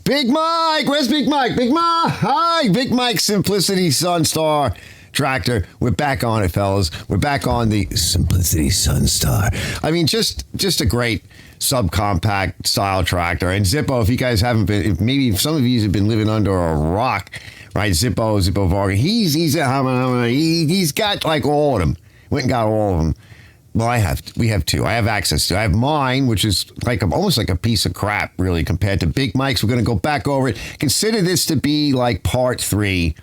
Big Mike, where's Big Mike? Big Mike, hi, Big Mike Simplicity SunStar tractor. We're back on it, fellas. We're back on the Simplicity SunStar. I mean, just a great subcompact style tractor. And Zippo, if you guys haven't been, if maybe some of you have been living under a rock, right? Zippo Varga, he's got like all of them. Went and got all of them. Well, we have two. I have access to. I have mine, which is like almost like a piece of crap, really, compared to Big Mike's. We're going to go back over it. Consider this to be like part 3.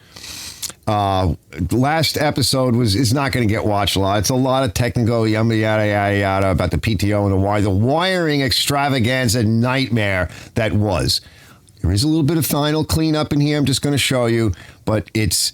Last episode is not going to get watched a lot. It's a lot of technical yada yada about the PTO and the wiring extravaganza nightmare that was. There is a little bit of final cleanup in here. I'm just going to show you, but it's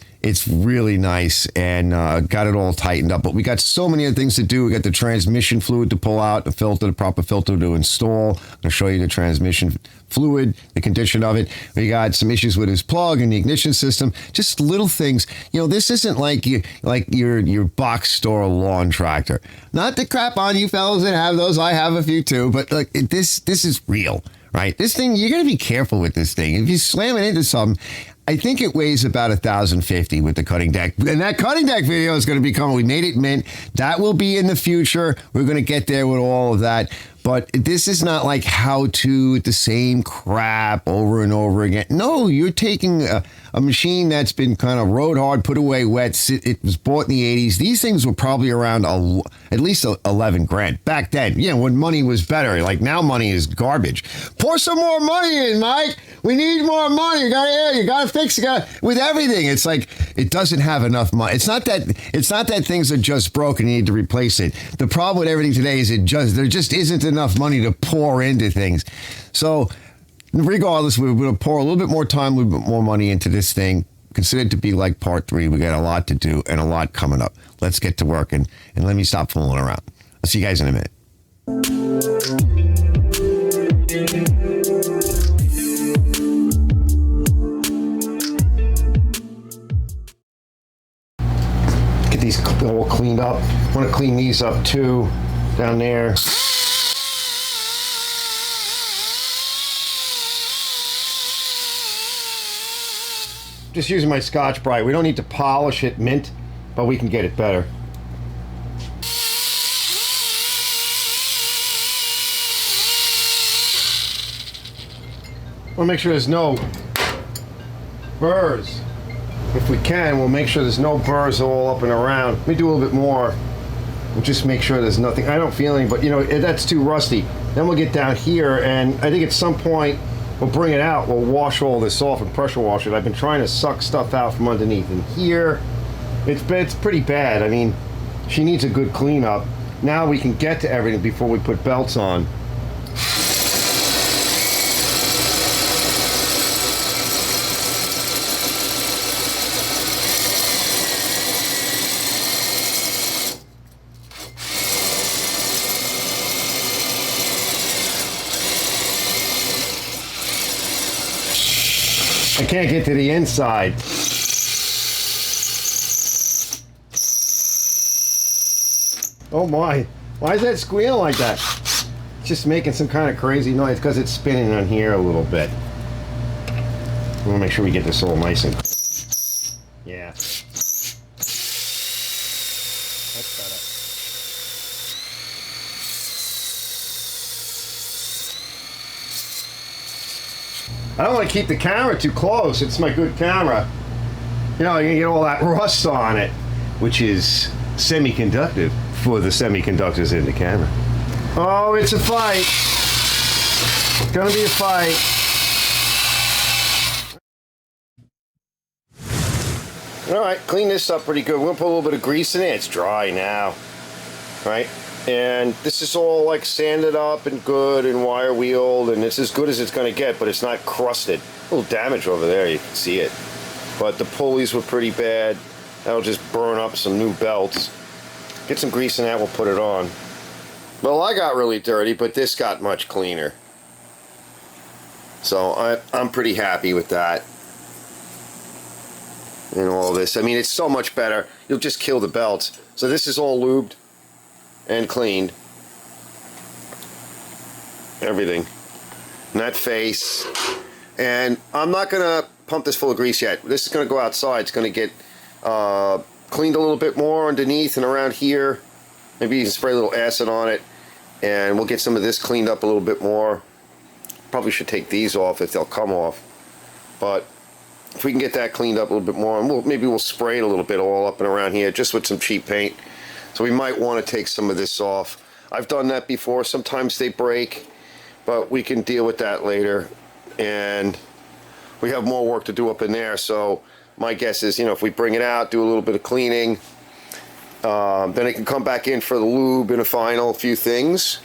really nice and got it all tightened up. But we got so many other things to do. We got the transmission fluid to pull out, the proper filter to install. I'm going to show you the transmission fluid, the condition of it. We got some issues with his plug and the ignition system. Just little things. You know, this isn't like your box store lawn tractor. Not to crap on you fellas that have those. I have a few too. But like this is real. Right? This thing, you're going to be careful with this thing. If you slam it into something, I think it weighs about 1,050 with the cutting deck. And that cutting deck video is going to be coming. We made it mint. That will be in the future. We're going to get there with all of that. But this is not like how-to, the same crap over and over again. No, you're taking a machine that's been kind of rode hard, put away wet. It was bought in the 80s. These things were probably around at least 11 grand. Back then, when money was better. Like now money is garbage. Pour some more money in, Mike. We need more money. You got to fix it. With everything, it's like it doesn't have enough money. It's not that things are just broken. You need to replace it. The problem with everything today is there just isn't enough money to pour into things. So regardless, we're going to pour a little bit more time, a little bit more money into this thing. Consider it to be like part 3. We got a lot to do and a lot coming up. Let's get to work and let me stop fooling around. I'll see you guys in a minute. Get these all cleaned up. I want to clean these up too down there. Just using my Scotch-Brite. We don't need to polish it mint, but we can get it better. We'll make sure there's no burrs. If we can, we'll make sure there's no burrs all up and around. Let me do a little bit more. We'll just make sure there's nothing. I don't feel any, but that's too rusty. Then we'll get down here, and I think at some point, we'll bring it out. We'll wash all this off and pressure wash it. I've been trying to suck stuff out from underneath. And here, it's pretty bad. I mean, she needs a good cleanup. Now we can get to everything before we put belts on. I can't get to the inside. Oh my, why is that squealing like that? It's just making some kind of crazy noise because it's spinning on here a little bit. We want to make sure we get this all nice and clean. Yeah. That's better. I don't want to keep the camera too close. It's my good camera. You can get all that rust on it, which is semiconductive for the semiconductors in the camera. Oh, it's a fight. It's gonna be a fight. All right, clean this up pretty good. We're gonna put a little bit of grease in it. It's dry now, right? And this is all like sanded up and good and wire wheeled, and it's as good as it's going to get, but it's not crusted. A little damage over there, you can see it. But the pulleys were pretty bad. That'll just burn up some new belts. Get some grease in that, we'll put it on. Well, I got really dirty, but this got much cleaner. So I'm pretty happy with that. And all this. I mean, it's so much better. You'll just kill the belts. So this is all lubed and cleaned. Everything. And that face, And I'm not going to pump this full of grease yet. This is going to go outside. It's going to get cleaned a little bit more underneath and around here. Maybe you can spray a little acid on it, and we'll get some of this cleaned up a little bit more. Probably should take these off if they'll come off. But if we can get that cleaned up a little bit more, and maybe we'll spray it a little bit all up and around here just with some cheap paint. So we might want to take some of this off. I've done that before. Sometimes they break, but we can deal with that later. And we have more work to do up in there. So my guess is, if we bring it out, do a little bit of cleaning, then it can come back in for the lube and a final few things.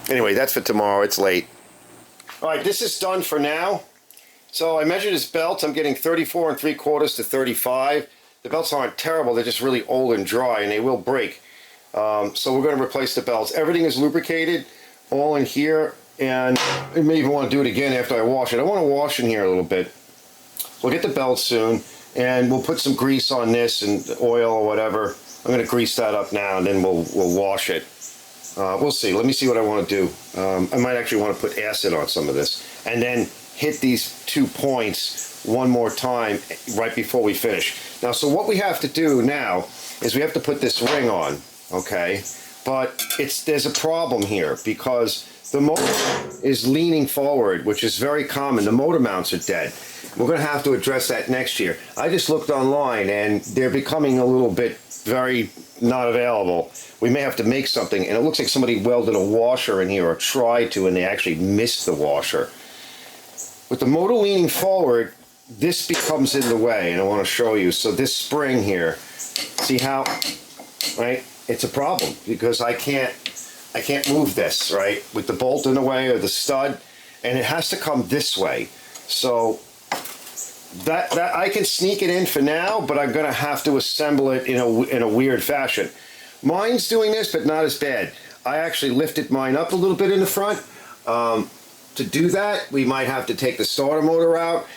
Anyway, that's for tomorrow. It's late. All right, this is done for now. So I measured his belts. I'm getting 34 3/4 to 35. The belts aren't terrible. They're just really old and dry, and they will break. So we're going to replace the belts. Everything is lubricated, all in here, and I may even want to do it again after I wash it. I want to wash in here a little bit. We'll get the belts soon, and we'll put some grease on this and oil or whatever. I'm going to grease that up now, and then we'll wash it. We'll see. Let me see what I want to do. I might actually want to put acid on some of this, and then hit these 2 points one more time right before we finish. Now, so what we have to do now is we have to put this ring on, okay? But there's a problem here because the motor is leaning forward, which is very common. The motor mounts are dead. We're going to have to address that next year. I just looked online, and they're becoming a little bit very not available. We may have to make something, and it looks like somebody welded a washer in here or tried to, and they actually missed the washer. With the motor leaning forward, this becomes in the way, and I want to show you. So this spring here, see how, right? It's a problem because I can't move this, right? With the bolt in the way or the stud, and it has to come this way. So that I can sneak it in for now, but I'm going to have to assemble it in a weird fashion. Mine's doing this, but not as bad. I actually lifted mine up a little bit in the front. To do that, we might have to take the starter motor out.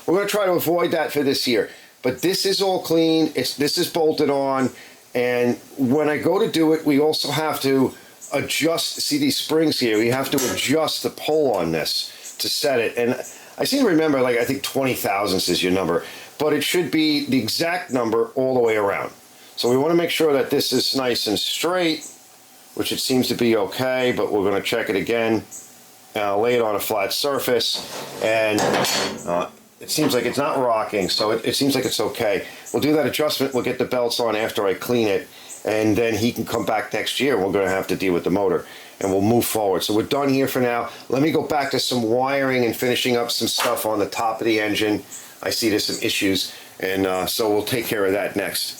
We're going to try to avoid that for this year. But this is all clean. This is bolted on. And when I go to do it, we also have to adjust. See these springs here? We have to adjust the pull on this to set it. And I seem to remember, I think 20 thousandths is your number. But it should be the exact number all the way around. So we want to make sure that this is nice and straight, which it seems to be okay, but we're going to check it again. Lay it on a flat surface, and it seems like it's not rocking, so it seems like it's okay. We'll do that adjustment. We'll get the belts on after I clean it, and then he can come back next year. We're going to have to deal with the motor, and we'll move forward. So we're done here for now. Let me go back to some wiring and finishing up some stuff on the top of the engine. I see there's some issues, and so we'll take care of that next.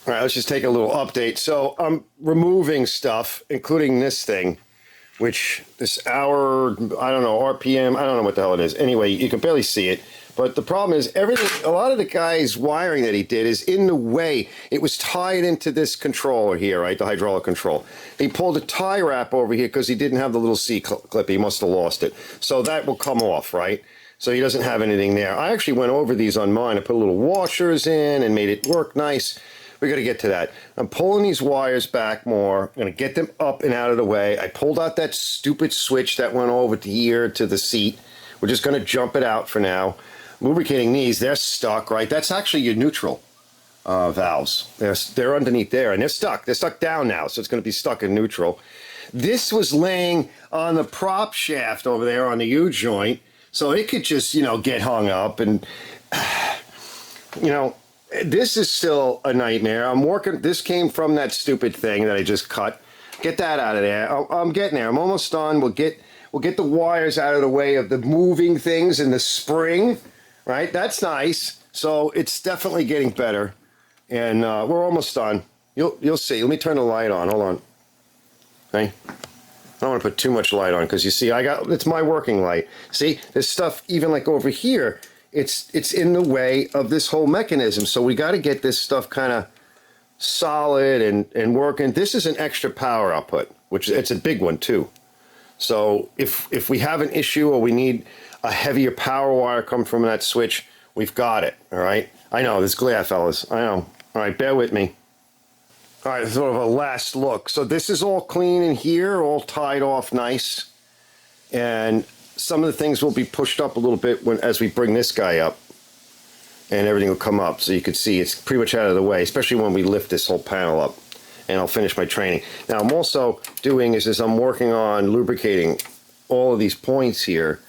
All right, let's just take a little update. So I'm removing stuff, including this thing, which this hour, I don't know, RPM, I don't know what the hell it is. Anyway, you can barely see it. But the problem is a lot of the guy's wiring that he did is in the way. It was tied into this controller here, right, the hydraulic control. He pulled a tie wrap over here because he didn't have the little C clip. He must have lost it. So that will come off, right? So he doesn't have anything there. I actually went over these on mine. I put little washers in and made it work nice. We got to get to that. I'm pulling these wires back more. I'm going to get them up and out of the way. I pulled out that stupid switch that went over here to the seat. We're just going to jump it out for now. Lubricating these, they're stuck, right? That's actually your neutral valves. They're underneath there, and they're stuck. They're stuck down now, so it's going to be stuck in neutral. This was laying on the prop shaft over there on the U-joint, so it could just, get hung up, and, this is still a nightmare. I'm working. This came from that stupid thing that I just cut. Get that out of there. I'm getting there. I'm almost done. We'll get the wires out of the way of the moving things in the spring. Right. That's nice. So it's definitely getting better, and we're almost done. You'll see. Let me turn the light on. Hold on. Okay. I don't want to put too much light on because you see, it's my working light. See, there's stuff even like over here. It's in the way of this whole mechanism. So we got to get this stuff kind of solid and working. This is an extra power output, which it's a big one too. So if we have an issue or we need a heavier power wire come from that switch, we've got it. All right. I know, this glare, fellas. I know. All right, bear with me. All right, sort of a last look. So this is all clean in here, all tied off nice. And some of the things will be pushed up a little bit as we bring this guy up. And everything will come up. So you can see it's pretty much out of the way, especially when we lift this whole panel up. And I'll finish my training. Now, I'm also doing is I'm working on lubricating all of these points here.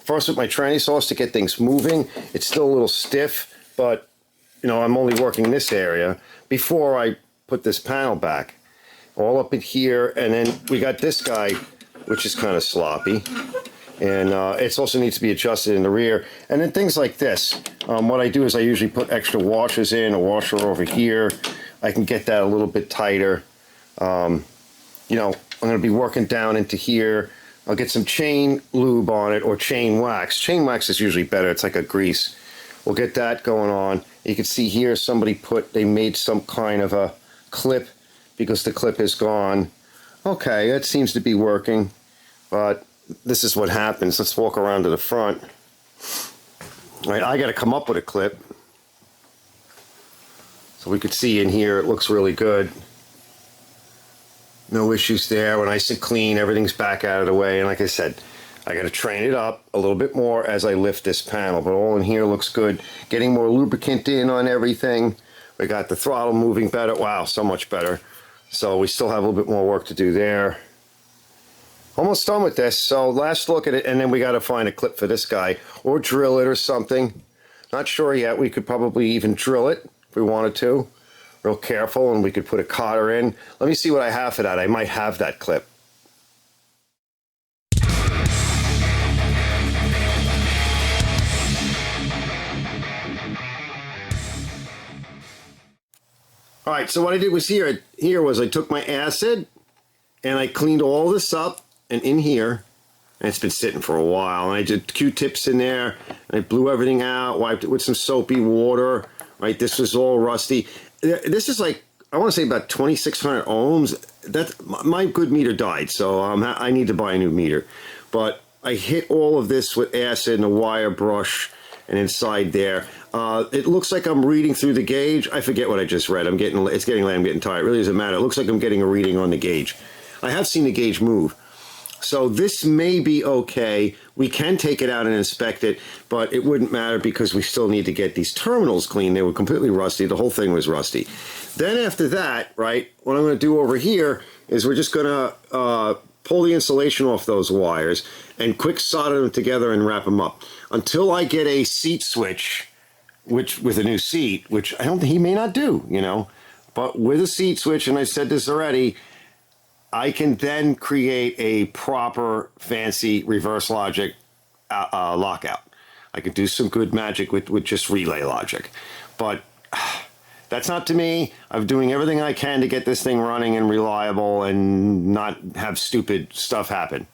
First with my tranny sauce to get things moving. It's still a little stiff, but you know, I'm only working this area before I put this panel back. All up in here, and then we got this guy, which is kind of sloppy. And it also needs to be adjusted in the rear. And then things like this. What I do is I usually put extra washers in, a washer over here. I can get that a little bit tighter. You know, I'm going to be working down into here. I'll get some chain lube on it or chain wax. Chain wax is usually better. It's like a grease. We'll get that going on. You can see here they made some kind of a clip because the clip is gone. Okay, that seems to be working. But this is what happens. Let's walk around to the front. All right, I got to come up with a clip. So we could see in here, it looks really good. No issues there. We're nice and clean. Everything's back out of the way. And like I said, I got to train it up a little bit more as I lift this panel. But all in here looks good. Getting more lubricant in on everything. We got the throttle moving better. Wow, so much better. So we still have a little bit more work to do there. Almost done with this. So last look at it. And then we got to find a clip for this guy. Or drill it or something. Not sure yet. We could probably even drill it if we wanted to. Real careful, and we could put a cotter in. Let me see what I have for that. I might have that clip. All right, so what I did was here was I took my acid and I cleaned all this up and in here, and it's been sitting for a while, and I did Q-tips in there, and I blew everything out, wiped it with some soapy water, right? This was all rusty. This is like, I want to say about 2,600 ohms. My good meter died, so I need to buy a new meter. But I hit all of this with acid and a wire brush, and inside there, it looks like I'm reading through the gauge. I forget what I just read. It's getting late. I'm getting tired. It really doesn't matter. It looks like I'm getting a reading on the gauge. I have seen the gauge move. So this may be okay. We can take it out and inspect it, but it wouldn't matter because we still need to get these terminals clean. They were completely rusty. The whole thing was rusty. Then after that, right, what I'm going to do over here is we're just going to pull the insulation off those wires and quick solder them together and wrap them up until I get a seat switch, which with a new seat, which I don't think he may not do, you know, but with a seat switch, and I said this already, I can then create a proper fancy reverse logic lockout. I could do some good magic with just relay logic. But that's not to me. I'm doing everything I can to get this thing running and reliable and not have stupid stuff happen.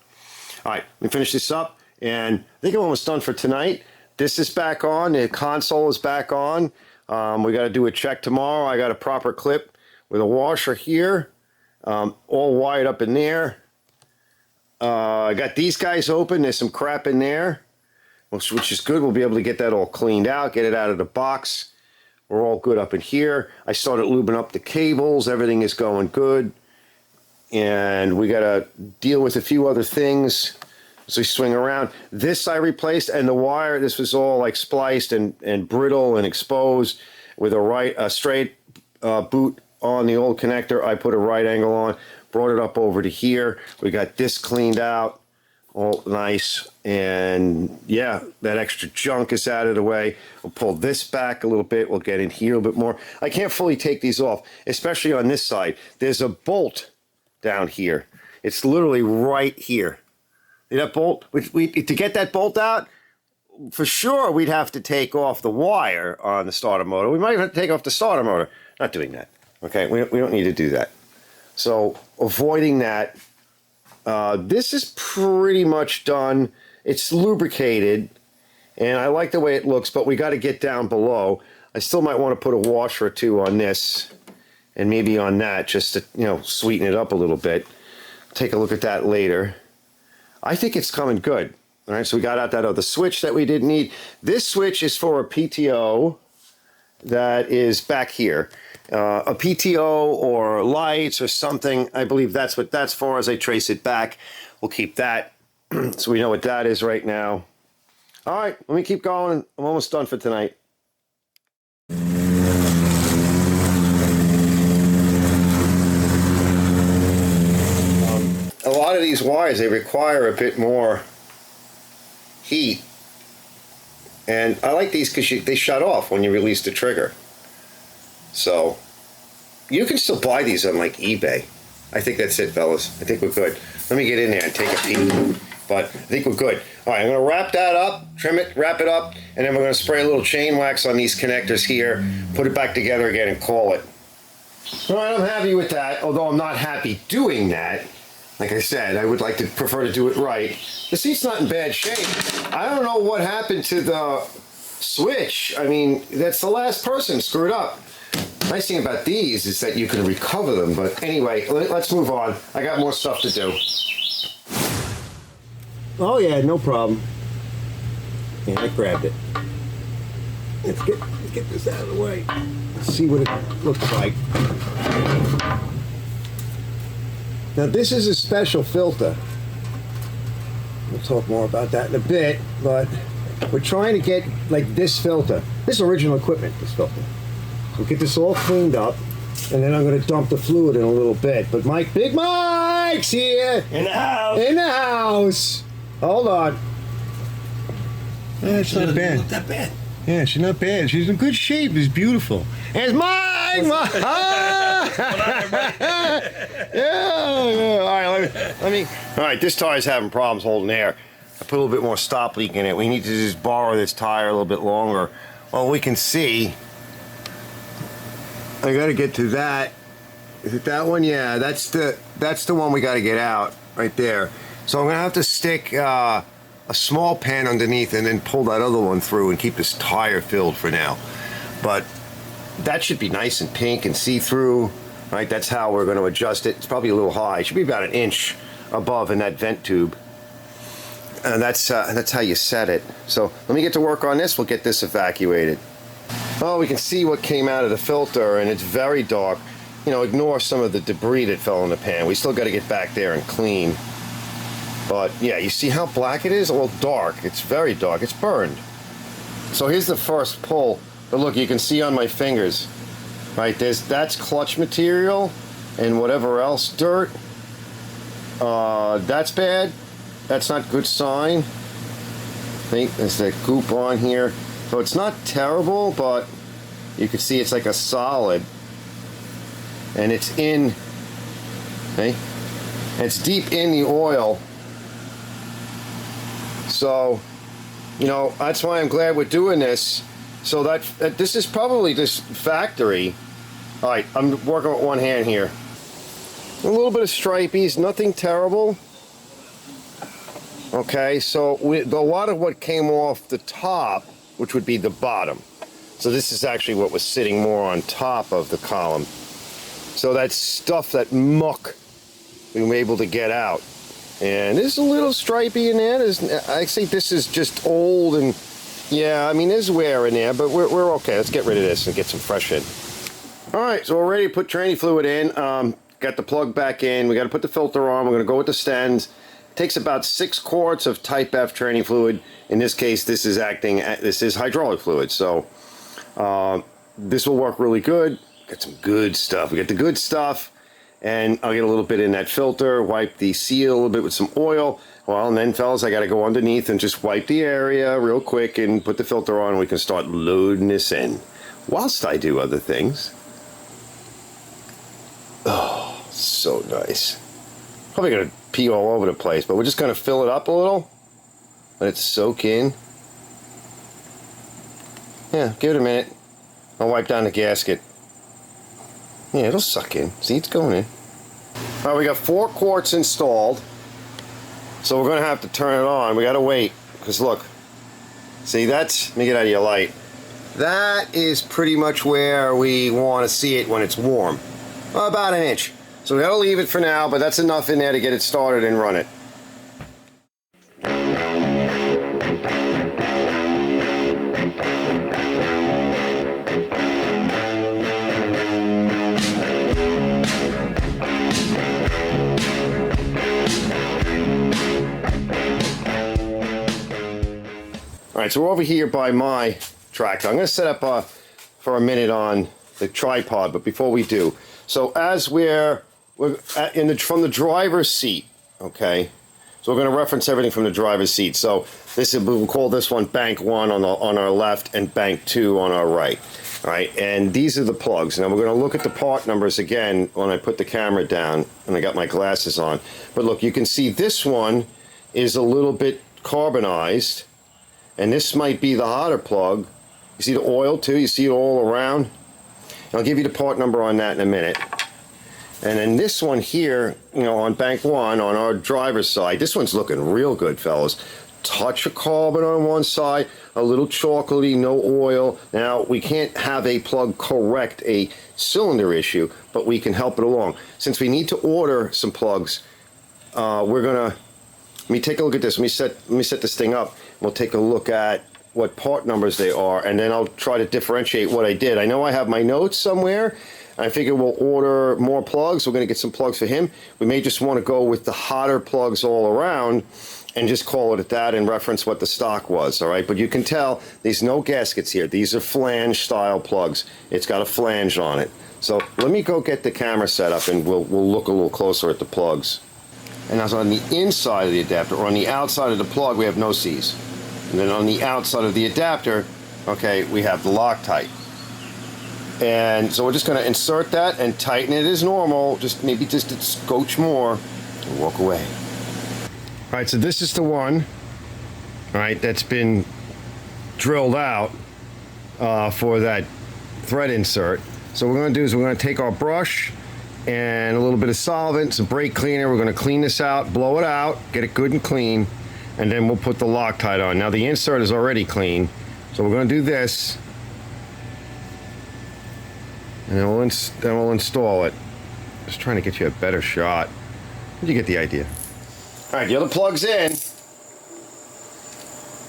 All right, let me finish this up. And I think I'm almost done for tonight. This is back on. The console is back on. We got to do a check tomorrow. I got a proper clip with a washer here. All wired up in there. I got these guys open. There's some crap in there, which is good. We'll be able to get that all cleaned out, get it out of the box. We're all good up in here. I started lubing up the cables. Everything is going good. And we got to deal with a few other things as we swing around. This I replaced, and the wire, this was all like spliced and brittle and exposed with a straight boot on the old connector. I put a right angle on, brought it up over to here. We got this cleaned out, all nice. And yeah, that extra junk is out of the way. We'll pull this back a little bit. We'll get in here a little bit more. I can't fully take these off, especially on this side. There's a bolt down here. It's literally right here. See that bolt? To get that bolt out, for sure we'd have to take off the wire on the starter motor. We might have to take off the starter motor. Not doing that. Okay, we don't need to do that. So avoiding that. This is pretty much done. It's lubricated, and I like the way it looks, but we got to get down below. I still might want to put a washer or two on this, and maybe on that, just to, you know, sweeten it up a little bit. Take a look at that later. I think it's coming good. All right, so we got out that other switch that we didn't need. This switch is for a PTO. that is back here. A PTO or lights or something. I believe that's what that's for. As I trace it back, we'll keep that so we know what that is right now. All right, let me keep going. I'm almost done for tonight. A lot of these wires, they require a bit more heat. And I like these because they shut off when you release the trigger. So you can still buy these on like eBay. I think that's it, fellas. I think we're good. Let me get in there and take a peek. But I think we're good. All right, I'm going to wrap that up, trim it, wrap it up, and then we're going to spray a little chain wax on these connectors here, put it back together again, and call it. All right, I'm happy with that, although I'm not happy doing that. Like I said, I would like to prefer to do it right. The seat's not in bad shape. I don't know what happened to the switch. I mean, that's the last person screwed up. Nice thing about these is that you can recover them. But anyway, let's move on. I got more stuff to do. Oh yeah, no problem. Yeah, I grabbed it. Let's get this out of the way. Let's see what it looks like. Now this is a special filter. We'll talk more about that in a bit, but we're trying to get like this filter. This is original equipment, this filter. We'll get this all cleaned up, and then I'm going to dump the fluid in a little bit. But Big Mike's here! In the house! In the house! Hold on. Yeah, it's not bad. Not that bad. Yeah, she's not bad. She's in good shape. It's beautiful. And it's Mike! Yeah. All right, let me. All right, this tire's having problems holding air. I put a little bit more stop leak in it. We need to just borrow this tire a little bit longer. Well, we can see. I got to get to that. Is it that one? Yeah, that's the one we got to get out right there. So I'm gonna have to stick a small pan underneath and then pull that other one through and keep this tire filled for now. But that should be nice and pink and see-through, right? That's how we're going to adjust it. It's probably a little high. It should be about an inch above in that vent tube. And that's how you set it. So let me get to work on this. We'll get this evacuated. Oh, we can see what came out of the filter, and it's very dark. You know, ignore some of the debris that fell in the pan. We still got to get back there and clean. But yeah, you see how black it is? Well, dark. It's very dark. It's burned. So here's the first pull. But look, you can see on my fingers, right? That's clutch material and whatever else, dirt. That's bad. That's not good sign. I think there's that goop on here. So it's not terrible, but you can see it's like a solid. And it's in, okay? It's deep in the oil. So, you know, that's why I'm glad we're doing this. So that this is probably this factory. All right, I'm working with one hand here. A little bit of stripies, nothing terrible. Okay, so a lot of what came off the top, which would be the bottom. So this is actually what was sitting more on top of the column. So that stuff, that muck, we were able to get out. And there's a little stripey in there. I think this is just old and, yeah, I mean, there's wear in there, but we're okay. Let's get rid of this and get some fresh in. All right, so we're ready to put tranny fluid in. Got the plug back in. We got to put the filter on. We're going to go with the Stens. It takes about 6 quarts of Type F tranny fluid. In this case, this is hydraulic fluid. So this will work really good. Got some good stuff. We got the good stuff. And I'll get a little bit in that filter, wipe the seal a little bit with some oil. Well, and then, fellas, I got to go underneath and just wipe the area real quick and put the filter on, and we can start loading this in whilst I do other things. Oh, so nice. Probably going to pee all over the place, but we're just going to fill it up a little. Let it soak in. Yeah, give it a minute. I'll wipe down the gasket. Yeah, it'll suck in. See, it's going in. All right, we got 4 quarts installed. So we're going to have to turn it on. We got to wait. Because look. See, let me get out of your light. That is pretty much where we want to see it when it's warm. About an inch. So we got to leave it for now, but that's enough in there to get it started and run it. right, so we're over here by my tractor. I'm going to set up for a minute on the tripod, but before we do, so as we're from the driver's seat, okay, so we're going to reference everything from the driver's seat. So this is, we'll call this one bank 1 on our left and bank 2 on our right. All right, and these are the plugs. Now we're going to look at the part numbers again when I put the camera down and I got my glasses on. But look, you can see this one is a little bit carbonized, and this might be the hotter plug. You see the oil too? You see it all around? And I'll give you the part number on that in a minute. And then this one here, you know, on bank 1 on our driver's side, this one's looking real good, fellas. Touch of carbon on one side, a little chocolatey, no oil. Now, we can't have a plug correct a cylinder issue, but we can help it along. Since we need to order some plugs, we're gonna, let me take a look at this. Let me set this thing up. We'll take a look at what part numbers they are, and then I'll try to differentiate what I did. I know I have my notes somewhere. I figure we'll order more plugs. We're going to get some plugs for him. We may just want to go with the hotter plugs all around and just call it at that and reference what the stock was, all right? But you can tell there's no gaskets here. These are flange style plugs. It's got a flange on it. So let me go get the camera set up and we'll look a little closer at the plugs. And as on the inside of the adapter, or on the outside of the plug, we have no C's. And then on the outside of the adapter, okay, we have the Loctite. And so we're just going to insert that and tighten it as normal, maybe just a scotch more, and walk away. All right, so this is the one, all right, that's been drilled out for that thread insert. So what we're going to do is we're going to take our brush and a little bit of solvent, some brake cleaner. We're going to clean this out, blow it out, get it good and clean, and then we'll put the Loctite on. Now the insert is already clean, so we're going to do this. And then we'll install it. Just trying to get you a better shot. You get the idea. All right, the other plug's in.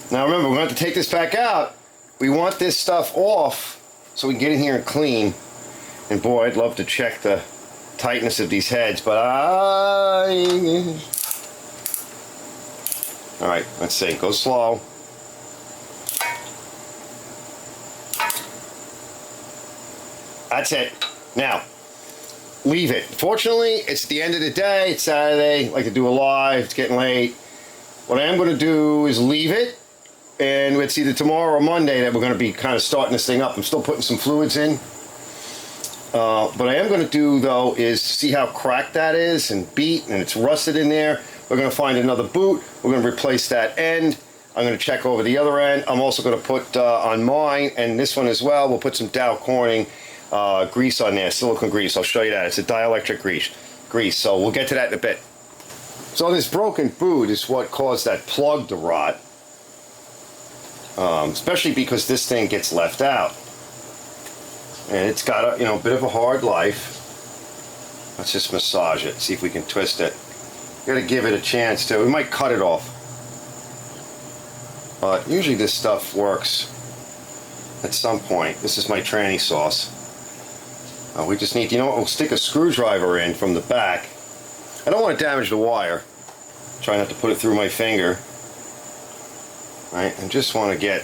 Now remember, we're going to have to take this back out. We want this stuff off so we can get in here and clean. And boy, I'd love to check the tightness of these heads, but all right, let's see. Go slow. That's it. Now, leave it. Fortunately, it's the end of the day. It's Saturday. I like to do a live. It's getting late. What I am going to do is leave it, and it's either tomorrow or Monday that we're going to be kind of starting this thing up. I'm still putting some fluids in. What I am going to do, though, is see how cracked that is and beat, and it's rusted in there. We're going to find another boot. We're going to replace that end. I'm going to check over the other end. I'm also going to put on mine and this one as well. We'll put some Dow Corning grease on there, silicone grease. I'll show you that. It's a dielectric grease. So we'll get to that in a bit. So this broken boot is what caused that plug to rot, especially because this thing gets left out, and it's got a bit of a hard life. Let's just massage it, see if we can twist it. Got to give it a chance to. We might cut it off, but usually this stuff works at some point. This is my tranny sauce. We just need, we'll stick a screwdriver in from the back. I don't want to damage the wire. Try not to put it through my finger. Right, and just want to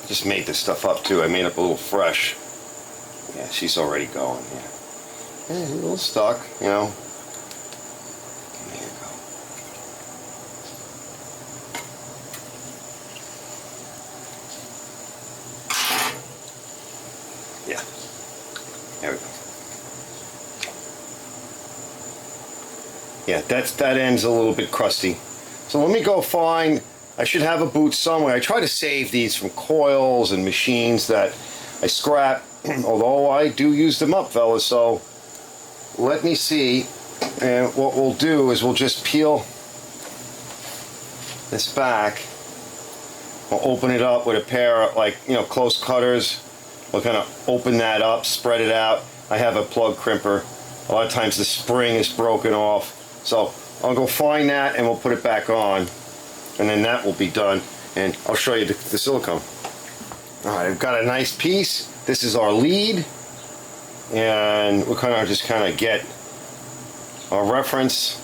just made this stuff up too. I made up a little fresh. Yeah, she's already going. Yeah, a little stuck, There you go. Yeah. There we go. Yeah, that end's a little bit crusty. So let me go find, I should have a boot somewhere. I try to save these from coils and machines that I scrap, although I do use them up, fellas. So let me see, and what we'll do is we'll just peel this back. We'll open it up with a pair of, close cutters. We'll kind of open that up, spread it out. I have a plug crimper. A lot of times the spring is broken off. So I'll go find that and we'll put it back on. And then that will be done. And I'll show you the silicone. All right, I've got a nice piece. This is our lead. And we'll kind of get our reference.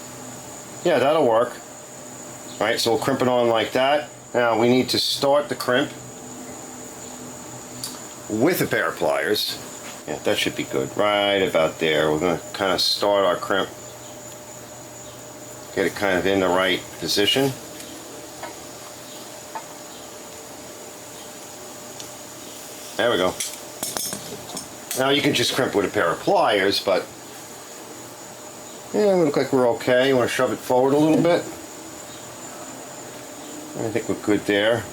Yeah, that'll work. All right, so we'll crimp it on like that. Now we need to start the crimp with a pair of pliers. Yeah, that should be good. Right about there. We're going to kind of start our crimp. Get it kind of in the right position. There we go. Now you can just crimp with a pair of pliers, but yeah, we look like we're okay. You want to shove it forward a little bit. I think we're good there.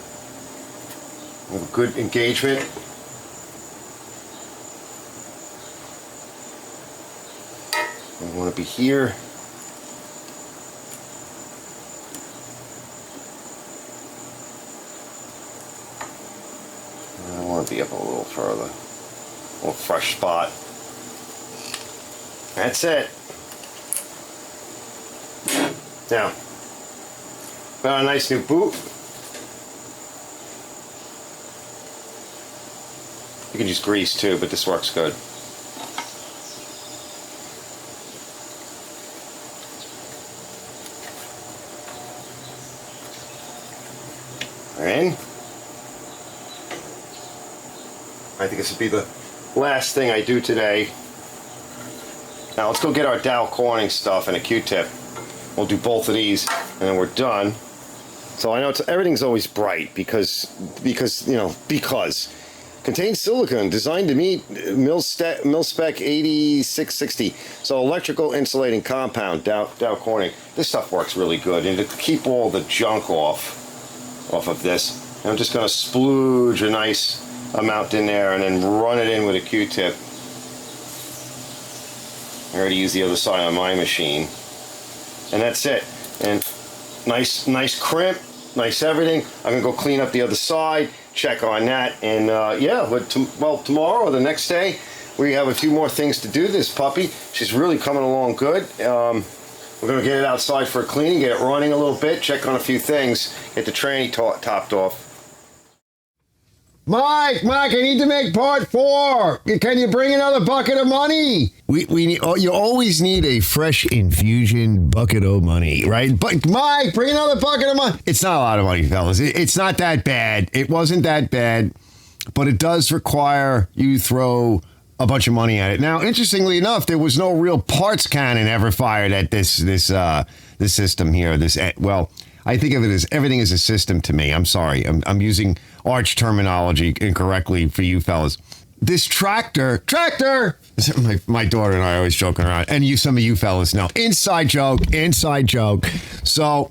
We have a good engagement. We want to be here. I want to be up a little further. A little fresh spot. That's it. Now, got a nice new boot. You can use grease too, but this works good. In. I think this will be the last thing I do today. Now let's go get our Dow Corning stuff and a Q-tip. We'll do both of these and then we're done. So I know everything's always bright because contains silicone designed to meet mil spec 8660. So electrical insulating compound, Dow Corning. This stuff works really good, and to keep all the junk off of this, I'm just going to splooge a nice amount in there and then run it in with a Q-tip. I already used the other side on my machine, and that's it. And nice crimp, nice everything. I'm gonna go clean up the other side, check on that, and yeah, tomorrow or the next day we have a few more things to do. This puppy, she's really coming along good. We're going to get it outside for a cleaning, get it running a little bit, check on a few things, get the tranny topped off. Mike, I need to make part 4. Can you bring another bucket of money? We need. Oh, you always need a fresh infusion bucket of money, right? But Mike, bring another bucket of money. It's not a lot of money, fellas. It's not that bad. It wasn't that bad, but it does require you throw a bunch of money at it. Now, interestingly enough, there was no real parts cannon ever fired at this system here. I think of it as everything is a system to me. I'm sorry. I'm using arch terminology incorrectly for you fellas. This tractor. My daughter and I are always joking around, and some of you fellas know. Inside joke. So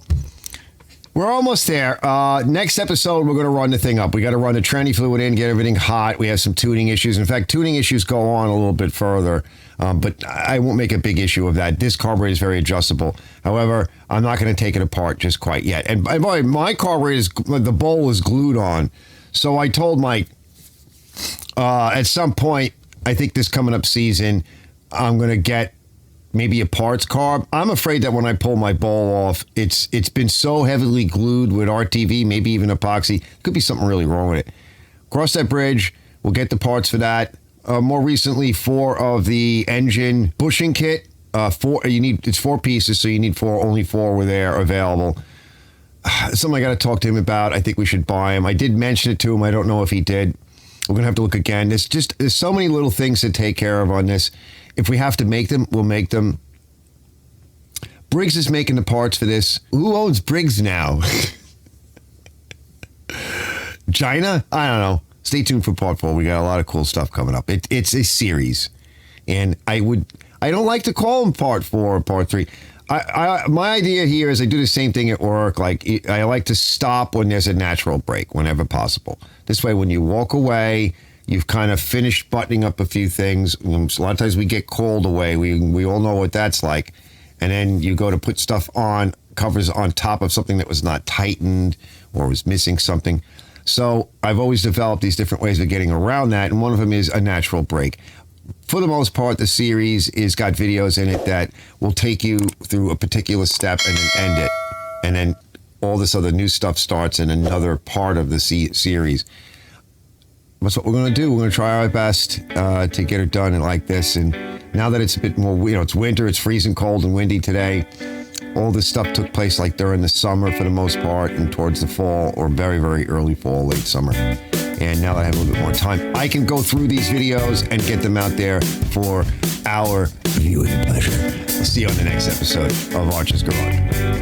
we're almost there. Next episode, we're going to run the thing up. We got to run the tranny fluid in, get everything hot. We have some tuning issues. In fact, tuning issues go on a little bit further, but I won't make a big issue of that. This carburetor is very adjustable. However, I'm not going to take it apart just quite yet. And by the way, my carburetor, the bowl is glued on. So I told Mike, at some point, I think this coming up season, I'm going to get maybe a parts carb. I'm afraid that when I pull my bowl off, it's been so heavily glued with RTV, maybe even epoxy. Could be something really wrong with it. Cross that bridge. We'll get the parts for that. More recently, 4 of the engine bushing kit. 4. It's 4 pieces, so you need 4. Only 4 were there available. Something I got to talk to him about. I think we should buy him. I did mention it to him. I don't know if he did. We're going to have to look again. There's so many little things to take care of on this. If we have to make them, we'll make them. Briggs is making the parts for this. Who owns Briggs now? China? I don't know. Stay tuned for part 4. We got a lot of cool stuff coming up. It's a series. And I don't like to call them part 4 or part 3. My idea here is I do the same thing at work. Like I like to stop when there's a natural break whenever possible. This way, when you walk away, you've kind of finished buttoning up a few things. A lot of times we get called away. We all know what that's like. And then you go to put stuff on, covers on top of something that was not tightened or was missing something. So I've always developed these different ways of getting around that. And one of them is a natural break. For the most part, the series is got videos in it that will take you through a particular step and then end it. And then all this other new stuff starts in another part of the series. That's what we're going to do. We're going to try our best to get it done like this. And now that it's a bit more, it's winter, it's freezing cold and windy today. All this stuff took place like during the summer for the most part and towards the fall or very, very early fall, late summer. And now that I have a little bit more time, I can go through these videos and get them out there for our viewing pleasure. I'll see you on the next episode of Archer's Garage.